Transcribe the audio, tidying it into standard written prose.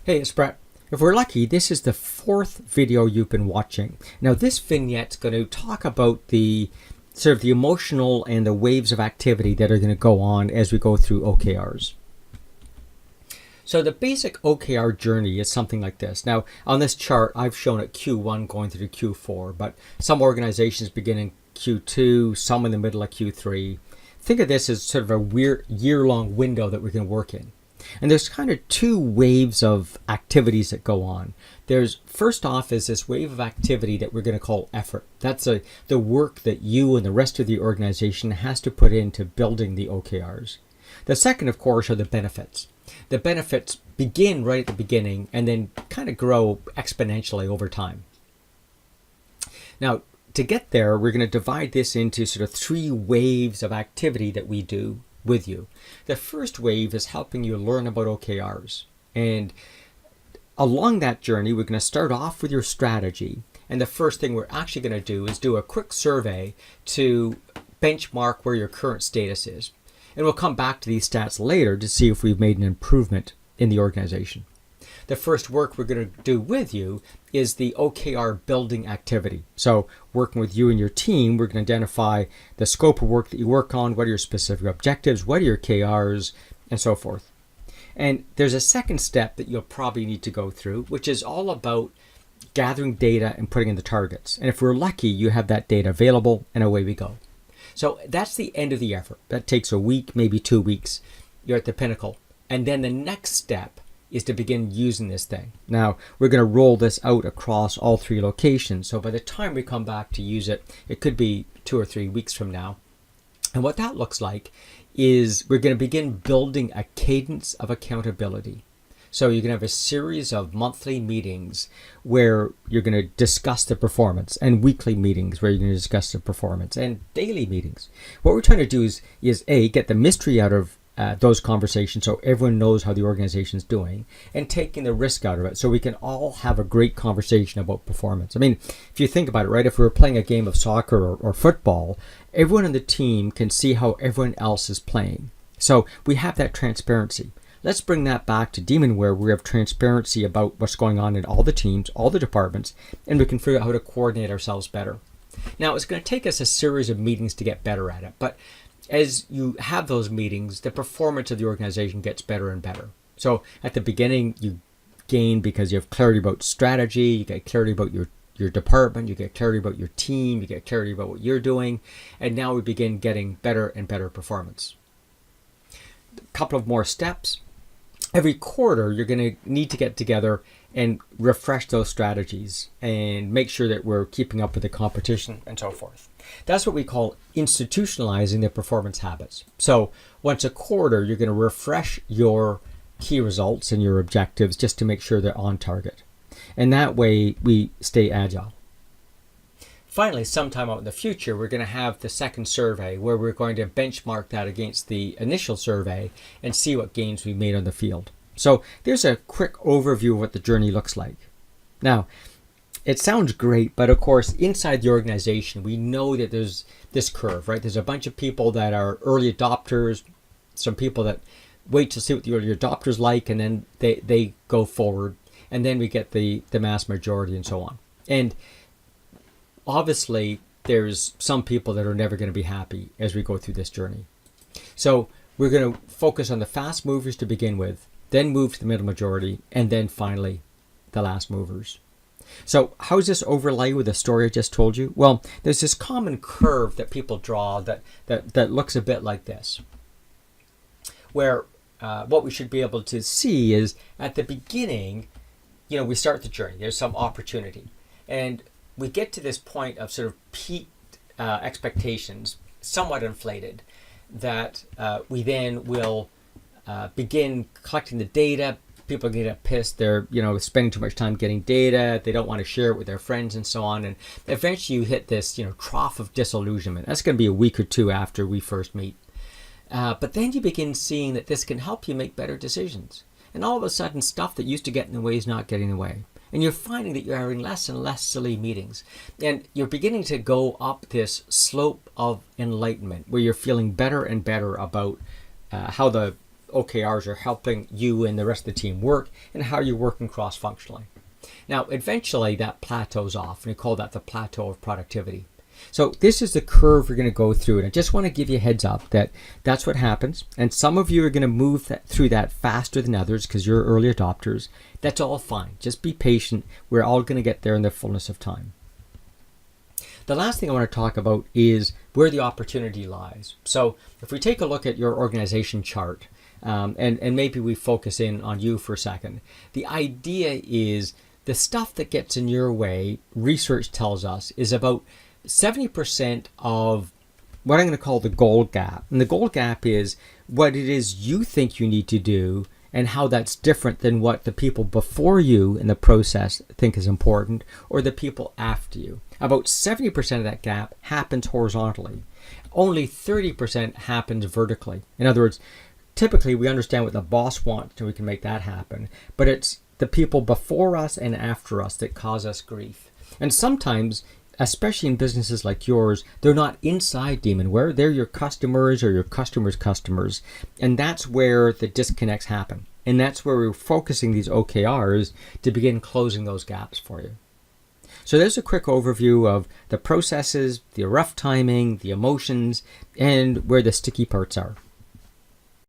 Hey, it's Brett. If we're lucky, this is the fourth video you've been watching. Now, this vignette's going to talk about the sort of the emotional and the waves of activity that are going to go on as we go through OKRs. So the basic OKR journey is something like this. Now, on this chart, I've shown it Q1 going through Q4, but some organizations begin in Q2, some in the middle of Q3. Think of this as sort of a weird year-long window that we can work in. And there's kind of two waves of activities that go on. There's, first off, is this wave of activity that we're going to call effort. That's the work that you and the rest of the organization has to put into building the OKRs. The second, of course, are the benefits. The benefits begin right at the beginning and then kind of grow exponentially over time. Now, to get there, we're going to divide this into sort of three waves of activity that we do with you. The first wave is helping you learn about OKRs. And along that journey, we're going to start off with your strategy. And the first thing we're actually going to do is do a quick survey to benchmark where your current status is. And we'll come back to these stats later to see if we've made an improvement in the organization. The first work we're going to do with you is the OKR building activity. So working with you and your team, we're going to identify the scope of work that you work on, what are your specific objectives, what are your KRs, and so forth. And there's a second step that you'll probably need to go through, which is all about gathering data and putting in the targets. And if we're lucky, you have that data available and away we go. So that's the end of the effort. That takes a week, maybe 2 weeks. You're at the pinnacle. And then the next step is to begin using this thing. Now, we're going to roll this out across all three locations. So by the time we come back to use it, it could be 2 or 3 weeks from now. And what that looks like is we're going to begin building a cadence of accountability. So you're going to have a series of monthly meetings where you're going to discuss the performance, and weekly meetings where you're going to discuss the performance, and daily meetings. What we're trying to do is A, get the mystery out of those conversations so everyone knows how the organization's doing, and taking the risk out of it so we can all have a great conversation about performance. I mean, if you think about it, right, if we were playing a game of soccer or football, everyone on the team can see how everyone else is playing. So we have that transparency. Let's bring that back to Demonware, where we have transparency about what's going on in all the teams, all the departments, and we can figure out how to coordinate ourselves better. Now, it's going to take us a series of meetings to get better at it, but as you have those meetings, the performance of the organization gets better and better. So at the beginning, you gain because you have clarity about strategy, you get clarity about your department, you get clarity about your team, you get clarity about what you're doing, and now we begin getting better and better performance. A couple of more steps. Every quarter, you're going to need to get together and refresh those strategies and make sure that we're keeping up with the competition and so forth. That's what we call institutionalizing the performance habits. So once a quarter, you're going to refresh your key results and your objectives just to make sure they're on target. And that way we stay agile. Finally, sometime out in the future, we're going to have the second survey where we're going to benchmark that against the initial survey and see what gains we made on the field. So there's a quick overview of what the journey looks like. Now, it sounds great, but of course, inside the organization, we know that there's this curve, right? There's a bunch of people that are early adopters, some people that wait to see what the early adopters like, and then they go forward, and then we get the mass majority and so on. And obviously, there's some people that are never going to be happy as we go through this journey. So we're going to focus on the fast movers to begin with, then move to the middle majority, and then finally the last movers. So how does this overlay with the story I just told you? Well, there's this common curve that people draw that looks a bit like this, where what we should be able to see is at the beginning, we start the journey. There's some opportunity. And we get to this point of sort of peaked expectations, somewhat inflated, that we then will begin collecting the data. People get pissed. They're, spending too much time getting data. They don't want to share it with their friends and so on. And eventually you hit this, trough of disillusionment. That's going to be a week or two after we first meet. But then you begin seeing that this can help you make better decisions. And all of a sudden, stuff that used to get in the way is not getting in the way. And you're finding that you're having less and less silly meetings. And you're beginning to go up this slope of enlightenment where you're feeling better and better about how the OKRs are helping you and the rest of the team work, and how you're working cross-functionally. Now, eventually that plateaus off, and we call that the plateau of productivity. So this is the curve we're going to go through, and I just want to give you a heads up that that's what happens. And some of you are going to move through that faster than others because you're early adopters. That's all fine. Just be patient. We're all going to get there in the fullness of time. The last thing I want to talk about is where the opportunity lies. So if we take a look at your organization chart, and maybe we focus in on you for a second, the idea is the stuff that gets in your way, research tells us, is about 70% of what I'm going to call the goal gap. And the goal gap is what it is you think you need to do and how that's different than what the people before you in the process think is important, or the people after you. About 70% of that gap happens horizontally. Only 30% happens vertically. In other words, typically we understand what the boss wants and we can make that happen, but it's the people before us and after us that cause us grief. And sometimes, especially in businesses like yours, they're not inside Demonware. They're your customers or your customers' customers. And that's where the disconnects happen. And that's where we're focusing these OKRs to begin closing those gaps for you. So there's a quick overview of the processes, the rough timing, the emotions, and where the sticky parts are.